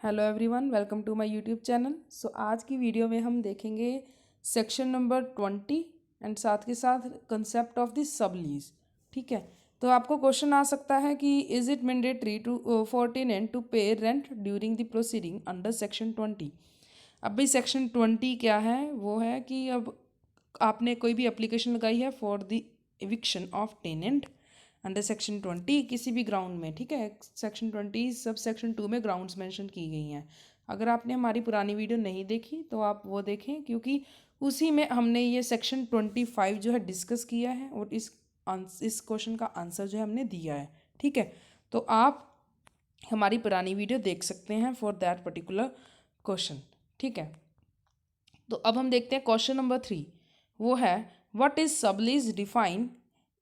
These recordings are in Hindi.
Hello everyone, welcome to my YouTube channel. आज की वीडियो में हम देखेंगे सेक्शन नंबर 20 एंड साथ के साथ concept of the sublease. ठीक है, तो आपको क्वेश्चन आ सकता है कि is it mandatory to for tenant to pay rent during the proceeding under section 20। अब भाई सेक्शन 20 क्या है? वो है कि अब आपने कोई भी एप्लीकेशन लगाई है for the eviction of tenant under section 20 किसी भी ग्राउंड में। ठीक है, सेक्शन 20 सब सेक्शन 2 में ग्राउंड्स मेंशन की गई हैं। अगर आपने हमारी पुरानी वीडियो नहीं देखी तो आप वो देखें, क्योंकि उसी में हमने ये सेक्शन 25 जो है डिस्कस किया है और इस क्वेश्चन का आंसर जो है हमने दिया है। ठीक है, तो आप हमारी पुरानी वीडियो देख सकते हैं फॉर दैट पर्टिकुलर क्वेश्चन। ठीक है, तो अब हम देखते हैं क्वेश्चन नंबर 3। वो है what is sublease define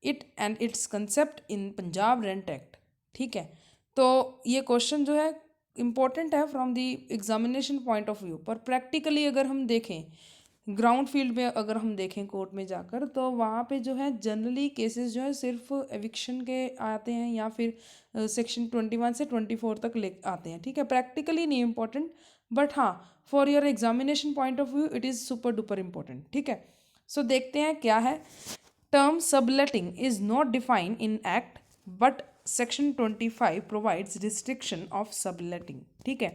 it and it's concept in Punjab rent act. ठीक है, तो ये क्वेश्चन जो है इम्पोर्टेंट है from the examination point of view, पर प्रैक्टिकली अगर हम देखें ग्राउंड फील्ड में, अगर हम देखें कोर्ट में जाकर, तो वहाँ पे जो है जनरली केसेस जो है सिर्फ एविक्शन के आते हैं या फिर सेक्शन 21 से 24 तक ले आते हैं। ठीक है, प्रैक्टिकली नहीं इम्पोर्टेंट, बट हाँ for your examination point of view it is super duper important. ठीक है, सो देखते हैं क्या है। Term subletting is not defined in act but section 25 provides restriction of subletting. ठीक है,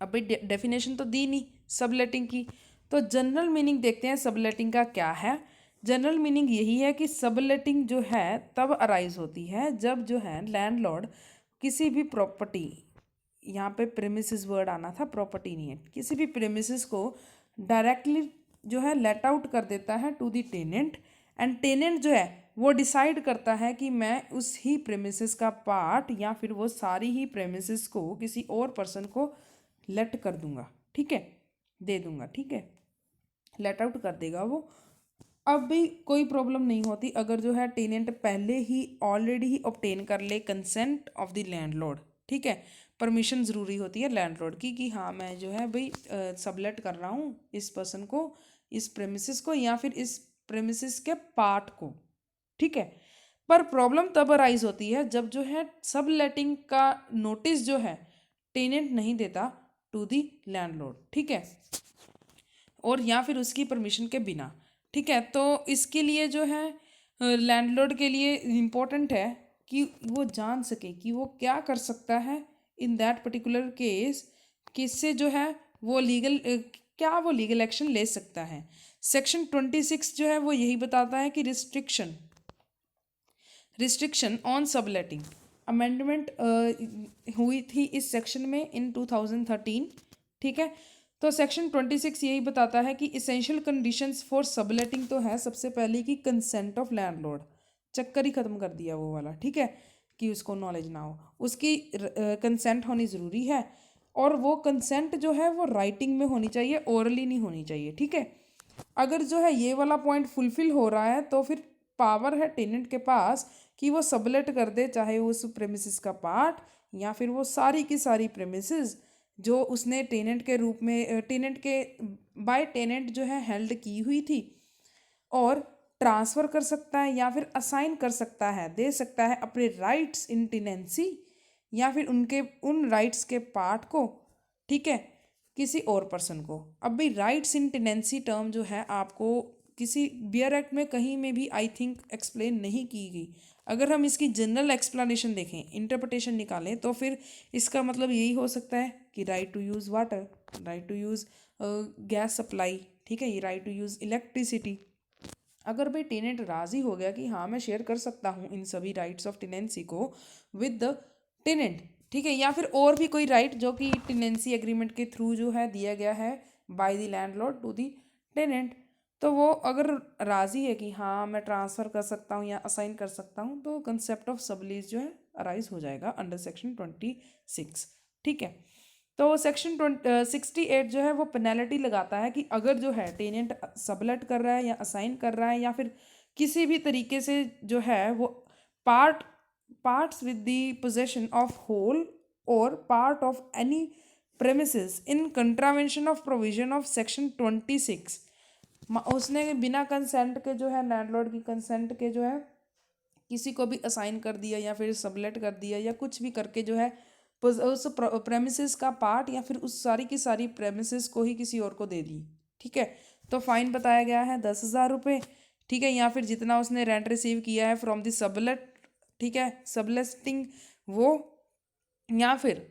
अभी डेफिनेशन तो दी नहीं सबलेटिंग की, तो जनरल मीनिंग देखते हैं सबलेटिंग का क्या है। जनरल मीनिंग यही है कि सबलेटिंग जो है तब अराइज होती है जब जो है लैंडलॉर्ड किसी भी प्रॉपर्टी, यहाँ पे प्रेमिसेस वर्ड आना था, प्रॉपर्टी नहीं है, किसी भी प्रेमिसेस को डायरेक्टली जो है लेट आउट कर देता है to the tenant, and tenant जो है वो डिसाइड करता है कि मैं उस ही प्रेमिसेस का पार्ट या फिर वो सारी ही प्रेमिसेस को किसी और पर्सन को लेट कर दूंगा। ठीक है, दे दूंगा। ठीक है, लेट आउट कर देगा वो। अब भी कोई प्रॉब्लम नहीं होती अगर जो है टेनेंट पहले ही ऑलरेडी ही ऑब्टेन कर ले कंसेंट ऑफ द लैंडलॉर्ड। ठीक है, परमिशन ज़रूरी होती है लैंडलॉर्ड की कि हाँ मैं जो है भाई सबलेट कर रहा हूँ इस पर्सन को, इस प्रेमिसेस को या फिर इस प्रेमिसेस के पार्ट को। ठीक है, पर प्रॉब्लम तब अराइज होती है जब जो है सब लेटिंग का नोटिस जो है टेनेंट नहीं देता टू दी लैंडलॉर्ड। ठीक है, और या फिर उसकी परमिशन के बिना। ठीक है, तो इसके लिए जो है लैंडलॉर्ड के लिए इम्पोर्टेंट है कि वो जान सके कि वो क्या कर सकता है इन दैट पर्टिकुलर केस, किससे जो है वो लीगल क्या वो लीगल एक्शन ले सकता है। सेक्शन 26 जो है वो यही बताता है कि रिस्ट्रिक्शन ऑन सबलेटिंग अमेंडमेंट हुई थी इस सेक्शन में इन 2013। ठीक है, तो सेक्शन 26 यही बताता है कि इसेंशियल कंडीशंस फॉर सबलेटिंग तो है सबसे पहले कि कंसेंट ऑफ लैंडलॉर्ड, चक्कर ही खत्म कर दिया वो वाला। ठीक है, कि उसको नॉलेज ना हो, उसकी कंसेंट होनी ज़रूरी है, और वो कंसेंट जो है वो राइटिंग में होनी चाहिए, ओरली नहीं होनी चाहिए। ठीक है, अगर जो है ये वाला पॉइंट फुलफिल हो रहा है तो फिर पावर है टेनेंट के पास कि वो सबलेट कर दे, चाहे उस प्रेमिसेस का पार्ट या फिर वो सारी की सारी प्रेमिसेस जो उसने टेनेंट के रूप में टेनेंट के बाय टेनेंट जो है हेल्ड की हुई थी, और ट्रांसफ़र कर सकता है या फिर असाइन कर सकता है, दे सकता है अपने राइट्स इन टेनेंसी या फिर उनके उन राइट्स के पार्ट को। ठीक है, किसी और पर्सन को। अब भाई राइट्स इन टेनेंसी टर्म जो है आपको किसी बियर एक्ट में कहीं में भी आई थिंक एक्सप्लेन नहीं की गई। अगर हम इसकी जनरल एक्सप्लेनेशन देखें, इंटरप्रिटेशन निकालें, तो फिर इसका मतलब यही हो सकता है कि right to use water, right to use gas supply. ठीक है, ये राइट टू यूज़ इलेक्ट्रिसिटी। अगर भाई टेनेंट राज़ी हो गया कि हाँ मैं शेयर कर सकता हूँ इन सभी राइट्स ऑफ टेनेंसी को विद द टेनेंट, ठीक है, या फिर और भी कोई राइट जो कि टेनेंसी एग्रीमेंट के थ्रू जो है दिया गया है by the landlord to the tenant, तो वो अगर राज़ी है कि हाँ मैं ट्रांसफ़र कर सकता हूँ या असाइन कर सकता हूँ, तो कंसेप्ट ऑफ सबलीज जो है अराइज हो जाएगा अंडर सेक्शन 26। ठीक है, तो सेक्शन 68 जो है वो पेनल्टी लगाता है कि अगर जो है टेनेंट सबलेट कर रहा है या असाइन कर रहा है या फिर किसी भी तरीके से जो है वो parts with the possession of whole और part of any premises in contravention of provision of section 26, उसने बिना कंसेंट के जो है लैंडलॉर्ड की कंसेंट के जो है किसी को भी असाइन कर दिया या फिर सबलेट कर दिया या कुछ भी करके जो है उस प्रेमिसेस का पार्ट या फिर उस सारी की सारी प्रेमिसेस को ही किसी और को दे दी, ठीक है। तो फाइन बताया गया है 10,000 रुपये, ठीक है। या फिर जितना उसने रेंट रिसीव किया है फ्रॉम द सबलेट, ठीक है, सबलेटिंग वो, या फिर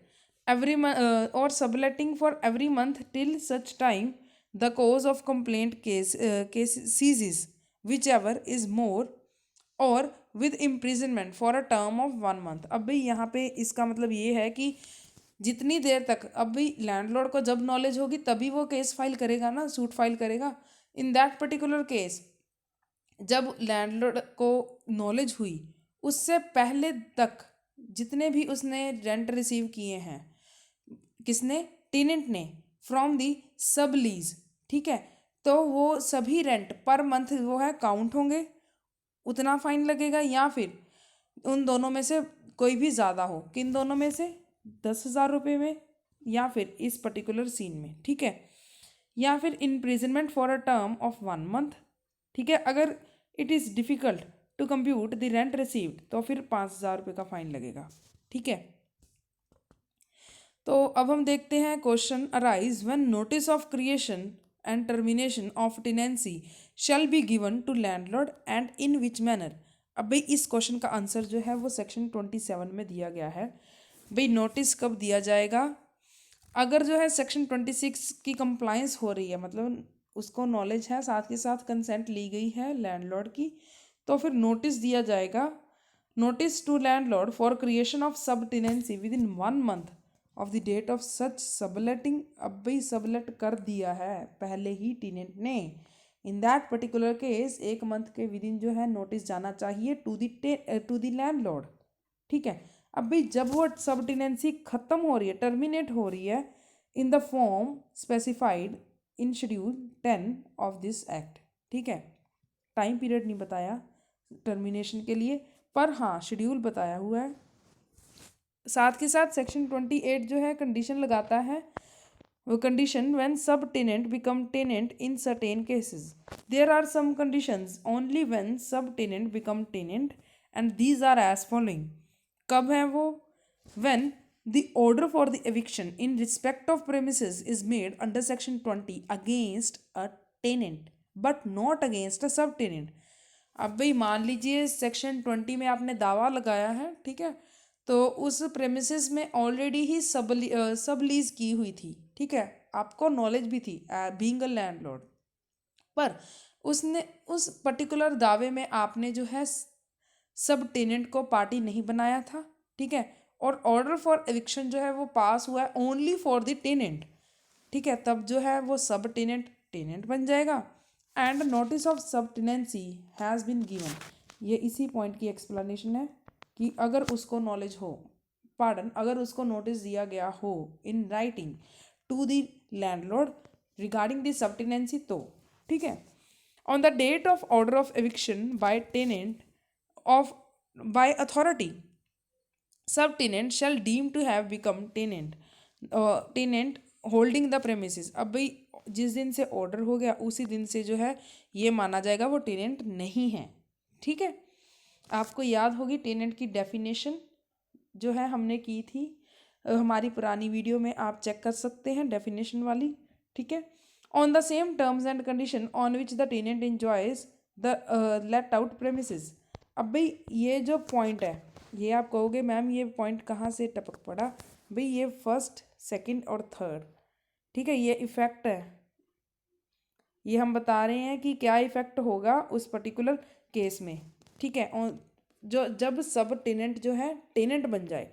एवरी और subletting for every month till such time the cause of complaint case ceases whichever is more or with imprisonment for a term of 1 month. अब भाई यहाँ पे इसका मतलब ये है कि जितनी देर तक, अब भाई लैंडलॉर्ड को जब नॉलेज होगी तभी वो केस फाइल करेगा ना, सूट फाइल करेगा। इन दैट पर्टिकुलर केस जब लैंडलॉर्ड को नॉलेज हुई उससे पहले तक जितने भी उसने रेंट रिसीव किए हैं, किसने, टेनेंट ने, फ्रॉम दी सब लीज, ठीक है, तो वो सभी रेंट पर मंथ वो है काउंट होंगे, उतना फाइन लगेगा। या फिर उन दोनों में से कोई भी ज़्यादा हो, किन दोनों में से, 10,000 रुपये में या फिर इस पर्टिकुलर सीन में, ठीक है। या फिर imprisonment for a term of 1 month, ठीक है। अगर it is difficult to compute the rent received तो फिर 5,000 रुपये का फाइन लगेगा, ठीक है। तो अब हम देखते हैं question arise when notice of creation and termination of tenancy shall be given to landlord and in which manner. अब भाई इस क्वेश्चन का आंसर जो है वो सेक्शन 27 में दिया गया है। भाई नोटिस कब दिया जाएगा, अगर जो है सेक्शन 26 की कंप्लायंस हो रही है, मतलब उसको नॉलेज है, साथ के साथ कंसेंट ली गई है लैंडलॉर्ड की, तो फिर नोटिस दिया जाएगा, notice to landlord for creation of subtenancy within 1 month of the date of such subletting. अब भाई सबलेट कर दिया है पहले ही टेनेंट ने, in that particular case 1 month के विद इन जो है नोटिस जाना चाहिए टू द लैंडलॉर्ड, ठीक है। अब भाई जब वो सब टेनेंसी खत्म हो रही है, टर्मिनेट हो रही है, in the form specified in schedule 10 of this act, ठीक है। टाइम पीरियड नहीं बताया टर्मिनेशन के लिए, पर हाँ शेड्यूल बताया हुआ है। साथ के साथ सेक्शन 28 जो है कंडीशन लगाता है, वो condition when subtenant become tenant in certain cases, there are some conditions only when subtenant become tenant and these are as following. कब है वो, when the order for the eviction in respect of premises is made under section 20 against a tenant but not against a subtenant. अब भाई मान लीजिए सेक्शन 20 में आपने दावा लगाया है, ठीक है, तो उस प्रेमिसेस में ऑलरेडी ही सब लीज की हुई थी, ठीक है, आपको नॉलेज भी थी बीइंग अ लैंडलॉर्ड, पर उसने उस पर्टिकुलर दावे में आपने जो है सब टेनेंट को पार्टी नहीं बनाया था, ठीक है, और ऑर्डर फॉर एविक्शन जो है वो पास हुआ है ओनली फॉर द टेनेंट, ठीक है, तब जो है वो सब टेनेंट टेनेंट बन जाएगा। एंड नोटिस ऑफ सब टेनेंसी हैज़ बीन गिवन, ये इसी पॉइंट की एक्सप्लेनेशन है कि अगर उसको नॉलेज हो, पार्डन, अगर उसको नोटिस दिया गया हो in writing to the landlord regarding the sub tenancy, तो ठीक है, on the date of order of eviction by tenant of by authority sub tenant shall deem to have become tenant holding the premises। अब भाई जिस दिन से ऑर्डर हो गया उसी दिन से जो है ये माना जाएगा वो टेनेंट नहीं है, ठीक है। आपको याद होगी टेनेंट की डेफिनेशन जो है हमने की थी हमारी पुरानी वीडियो में, आप चेक कर सकते हैं डेफिनेशन वाली, ठीक है। On the same terms and condition on which the tenant enjoys the let out premises. अब भाई ये जो पॉइंट है, ये आप कहोगे मैम ये पॉइंट कहाँ से टपक पड़ा, भाई ये फर्स्ट सेकंड और थर्ड, ठीक है, ये इफ़ेक्ट है, ये हम बता रहे हैं कि क्या इफ़ेक्ट होगा उस पर्टिकुलर केस में, ठीक है। और जो जब सब टेनेंट जो है टेनेंट बन जाए,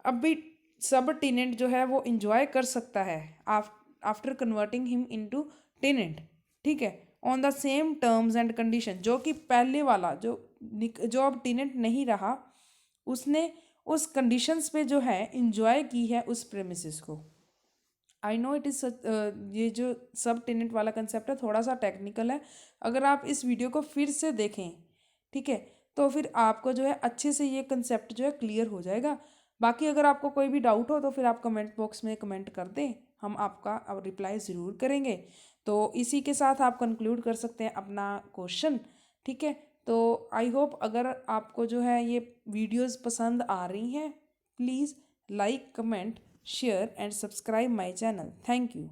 अब भी सब टेनेंट जो है वो इंजॉय कर सकता है after converting him into tenant, ठीक है, on the same terms and condition, जो कि पहले वाला जो अब टेनेंट नहीं रहा उसने उस कंडीशंस पे जो है इंजॉय की है उस प्रेमिसेस को। आई नो इट इज़ ये जो सब टेनेंट वाला कंसेप्ट है थोड़ा सा टेक्निकल है, अगर आप इस वीडियो को फिर से देखें, ठीक है, तो फिर आपको जो है अच्छे से ये कंसेप्ट जो है क्लियर हो जाएगा। बाकी अगर आपको कोई भी डाउट हो तो फिर आप कमेंट बॉक्स में कमेंट कर दें, हम आपका रिप्लाई ज़रूर करेंगे। तो इसी के साथ आप कंक्लूड कर सकते हैं अपना क्वेश्चन, ठीक है। तो आई होप अगर आपको जो है ये वीडियोस पसंद आ रही हैं, please like, comment, share and subscribe my channel. Thank you.